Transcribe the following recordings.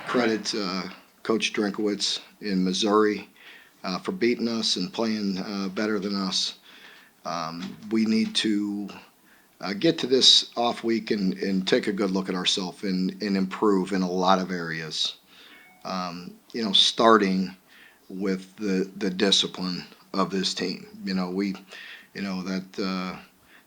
credit Coach Drinkowitz in Missouri for beating us and playing better than us. We need to get to this off week and take a good look at ourselves and improve in a lot of areas. Starting with the discipline of this team. That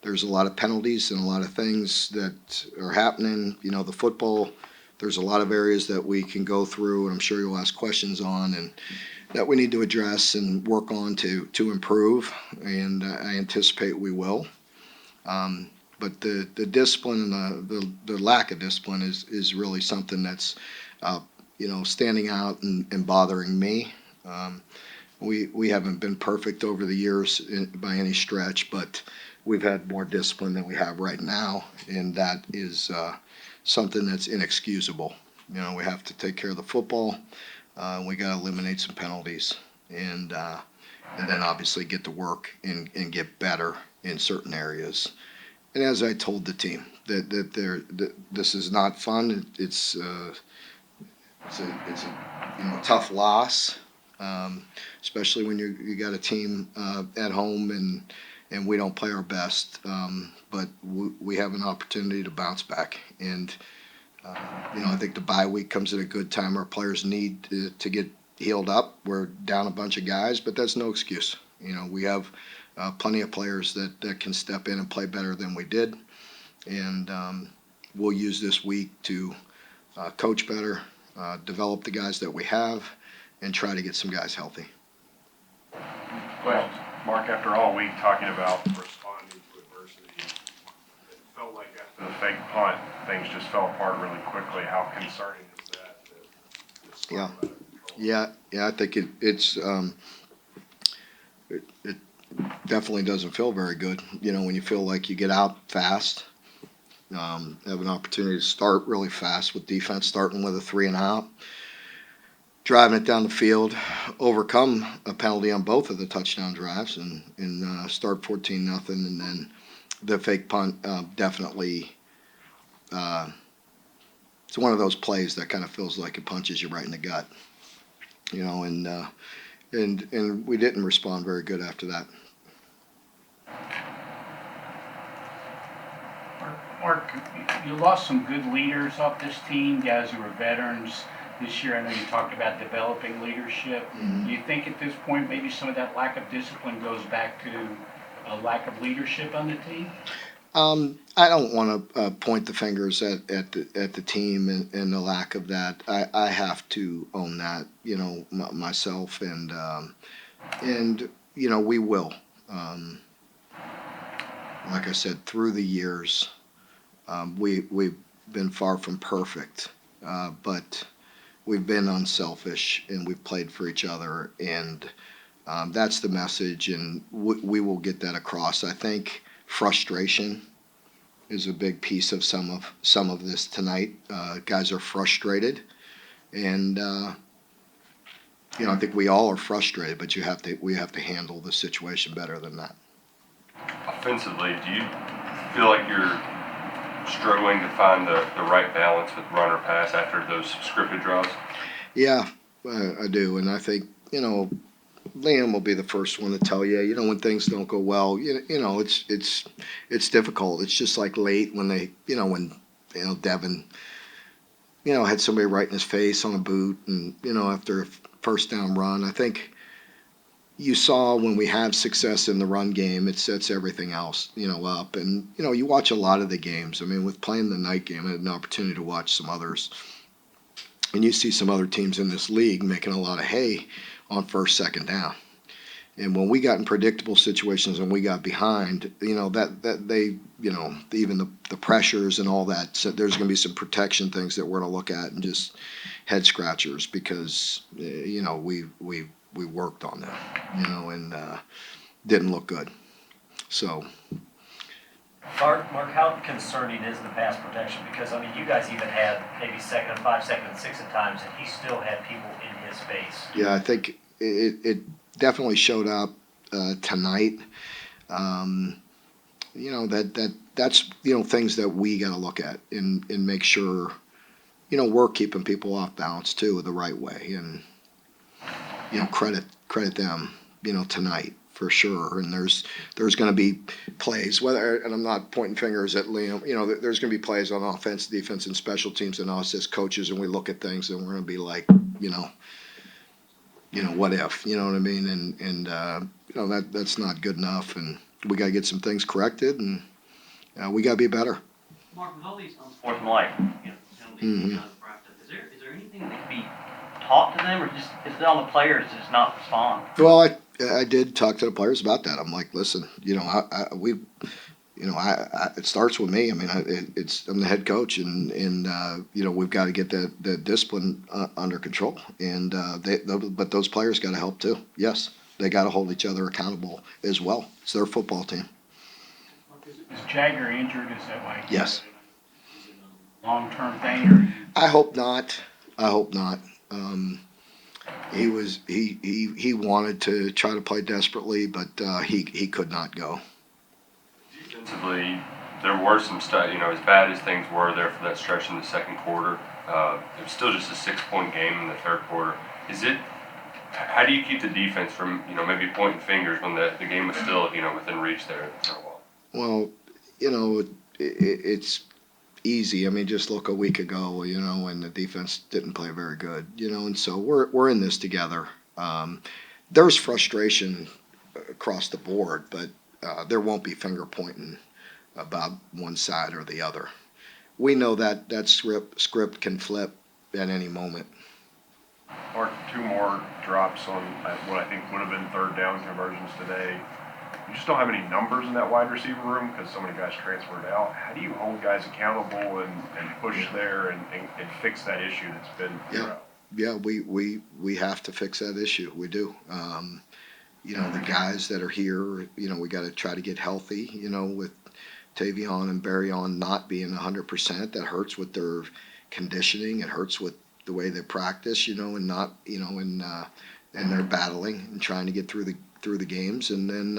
there's a lot of penalties and a lot of things that are happening. The football, there's a lot of areas that we can go through, and I'm sure you'll ask questions on, and that we need to address and work on to improve, and I anticipate we will. But the discipline and the lack of discipline is really something that's standing out and bothering me. We haven't been perfect over the years by any stretch, but we've had more discipline than we have right now, and that is something that's inexcusable. We have to take care of the football. We got to eliminate some penalties, and then obviously get to work and get better in certain areas. And as I told the team, that this is not fun. It's a tough loss, especially when you got a team at home and we don't play our best. But we have an opportunity to bounce back, and I think the bye week comes at a good time. Our players need to get healed up. We're down a bunch of guys, but that's no excuse. We have plenty of players that can step in and play better than we did, and we'll use this week to coach better, develop the guys that we have, and try to get some guys healthy. Well, Mark, after all week talking about responding to adversity, it felt like after the fake punt, things just fell apart really quickly. How concerning is that? Yeah. I think it definitely doesn't feel very good. When you feel like you get out fast, have an opportunity to start really fast with defense starting with a 3 and out, driving it down the field, overcome a penalty on both of the touchdown drives, and start 14-0, and then the fake punt definitely. It's one of those plays that kind of feels like it punches you right in the gut, and we didn't respond very good after that. Mark, you lost some good leaders off this team, guys who were veterans this year. I know you talked about developing leadership. Mm-hmm. Do you think at this point maybe some of that lack of discipline goes back to a lack of leadership on the team? I don't want to point the fingers at the team and the lack of that. I have to own that, myself, and we will. Like I said, through the years, we've been far from perfect, but we've been unselfish and we've played for each other, and that's the message, and we will get that across. I think frustration is a big piece of some of this tonight. Guys are frustrated, and I think we all are frustrated, but we have to handle the situation better than that. Offensively, do you feel like you're struggling to find the right balance with run or pass after those scripted drives? Yeah, I do, and I think Liam will be the first one to tell you. When things don't go well, it's difficult. It's just like late when when Devin had somebody right in his face on a boot, and after a first down run, I think you saw when we have success in the run game, it sets everything else up. And you watch a lot of the games. I mean, with playing the night game, I had an opportunity to watch some others, and you see some other teams in this league making a lot of hay on first, second down. And when we got in predictable situations and we got behind, that they, even the pressures and all that, so there's going to be some protection things that we're going to look at and just head scratchers because, we worked on them, and didn't look good. So. Mark, how concerning is the pass protection? Because, you guys even had maybe 2nd and 5, 2nd and 6 at times, and he still had people in his face. Yeah, I think it definitely showed up tonight. That's things that we got to look at and make sure we're keeping people off balance too the right way, and credit them, tonight for sure. And there's going to be plays, and I'm not pointing fingers at Liam. There's going to be plays on offense, defense, and special teams, and us as coaches, and we look at things and we're going to be like, what if, you know what I mean? And that's not good enough, and we got to get some things corrected, and we got to be better. Mark, with all these unsportsmanlike, penalties Mhm. being done in practice, is there anything that can be taught to them, or just is it on the players to just not respond? Well, I did talk to the players about that. I'm like, listen, it starts with me. I mean, I'm the head coach, and we've got to get the discipline under control. And but those players got to help too. Yes, they got to hold each other accountable as well. It's their football team. Is Jagger injured? Is that like Yes. a long-term thing, or? I hope not. He wanted to try to play desperately, but he could not go. Defensively, there were some stuff, as bad as things were there for that stretch in the second quarter, it was still just a 6-point game in the third quarter. How do you keep the defense from, maybe pointing fingers when the game was still, within reach there for a while? Well, it's easy. I mean, just look a week ago, and the defense didn't play very good, and so we're in this together. There's frustration across the board, but there won't be finger pointing about one side or the other. We know that script can flip at any moment. Mark, 2 more drops on what I think would have been third down conversions today. You just don't have any numbers in that wide receiver room because so many guys transferred out. How do you hold guys accountable and push there and fix that issue that's been throughout? Yeah, we have to fix that issue. We do. The guys that are here, we got to try to get healthy, with Tavion and Barryon not being 100%. That hurts with their conditioning. It hurts with the way they practice, and not, and they're battling and trying to get through the games. And then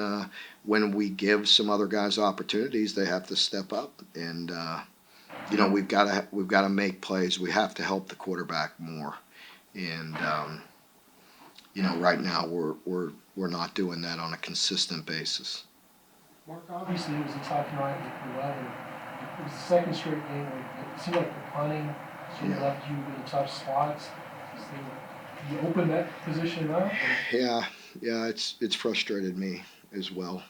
when we give some other guys opportunities, they have to step up. And we've got to make plays. We have to help the quarterback more. And right now we're not doing that on a consistent basis. Mark, obviously it was a tough night with the weather. It was the second straight game where it seemed like the punting sort of left you in tough spots. So you opened that position up? Yeah, it's frustrated me as well.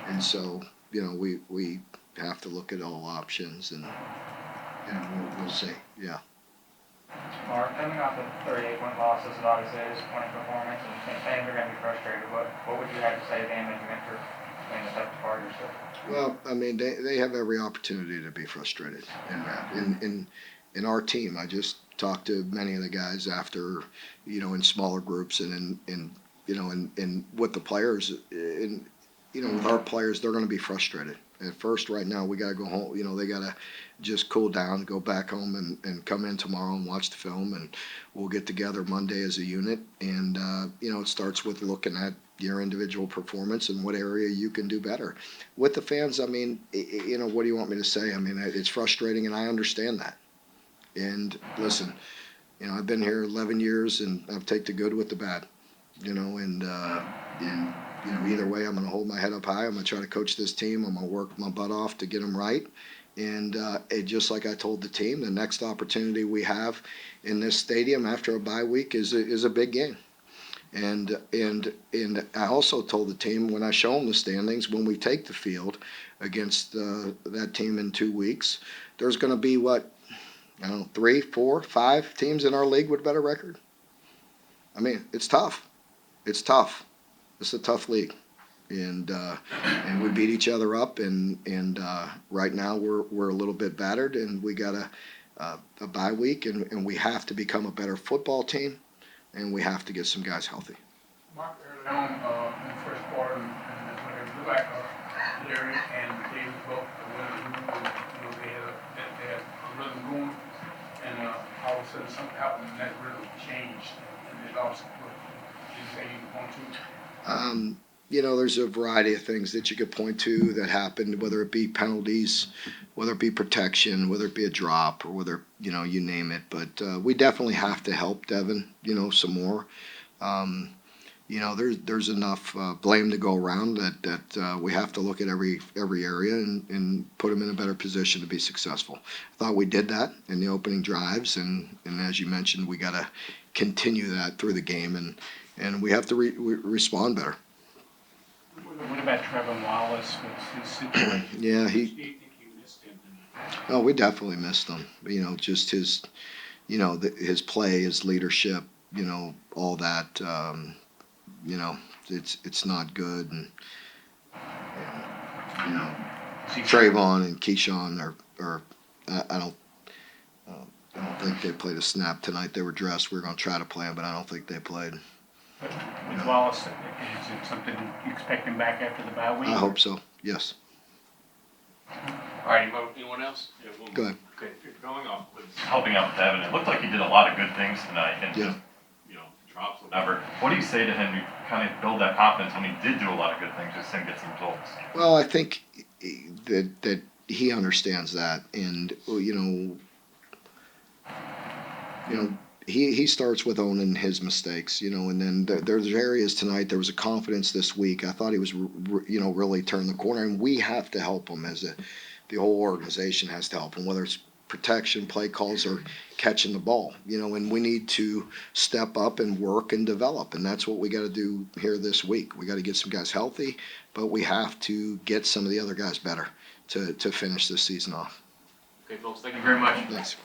And so, we have to look at all options, and we'll see. Yeah. Mark, coming off a 38-point loss, this is obviously a disappointing performance, and fans are going to be frustrated. What would you have to say to them as you enter the tough part of your season? Well, I mean, they have every opportunity to be frustrated in that. In our team, I just talked to many of the guys after, in smaller groups, and in with the players, with our players, they're going to be frustrated. At first, right now, we got to go home. They got to just cool down, go back home, and come in tomorrow and watch the film, and we'll get together Monday as a unit. And it starts with looking at your individual performance and what area you can do better. With the fans, I mean, what do you want me to say? I mean, it's frustrating, and I understand that. And listen, I've been here 11 years, and I've taken the good with the bad. And either way, I'm going to hold my head up high. I'm going to try to coach this team. I'm going to work my butt off to get them right. And just like I told the team, the next opportunity we have in this stadium after a bye week is a big game. And I also told the team when I show them the standings, when we take the field against that team in 2 weeks, there's going to be 3, 4, 5 teams in our league with a better record. I mean, it's tough. It's tough. It's a tough league, and we beat each other up, and right now we're a little bit battered, and we got a bye week, and we have to become a better football team, and we have to get some guys healthy. Mark, early on in the first quarter, and when it looked like Larry and Davis both they had a rhythm going, and all of a sudden something happened, and that rhythm changed, and they lost. Did you say you want to? there's a variety of things that you could point to that happened, whether it be penalties, whether it be protection, whether it be a drop, or whether, you name it. But we definitely have to help Devin, some more. There's enough blame to go around that we have to look at every area and put him in a better position to be successful. I thought we did that in the opening drives, and as you mentioned, we got to continue that through the game, and we have to respond better. What about Trevor Wallace? What's his situation? Yeah, Do you think you missed him tonight? oh, we definitely missed him. Just his, his play, his leadership, all that. It's not good, and you know, Trayvon and Keyshawn are I don't think they played a snap tonight. They were dressed. We were going to try to play them, but I don't think they played. But with Wallace, is it something you expect him back after the bye week? I hope so. Yes. All right, anyone else? Yeah, Go ahead. Okay, going off with Helping out with Devin, it looked like he did a lot of good things tonight, and Yeah. just, drops, whatever. What do you say to him to kind of build that confidence when he did do a lot of good things, just didn't get some results? Well, I think that he understands that, and he starts with owning his mistakes, and then there's areas tonight. There was a confidence this week. I thought he was, really turned the corner, and we have to help him the whole organization has to help him, whether it's protection, play calls, or catching the ball, and we need to step up and work and develop, and that's what we got to do here this week. We got to get some guys healthy, but we have to get some of the other guys better to finish this season off. Okay, folks, thank you very much. Thanks.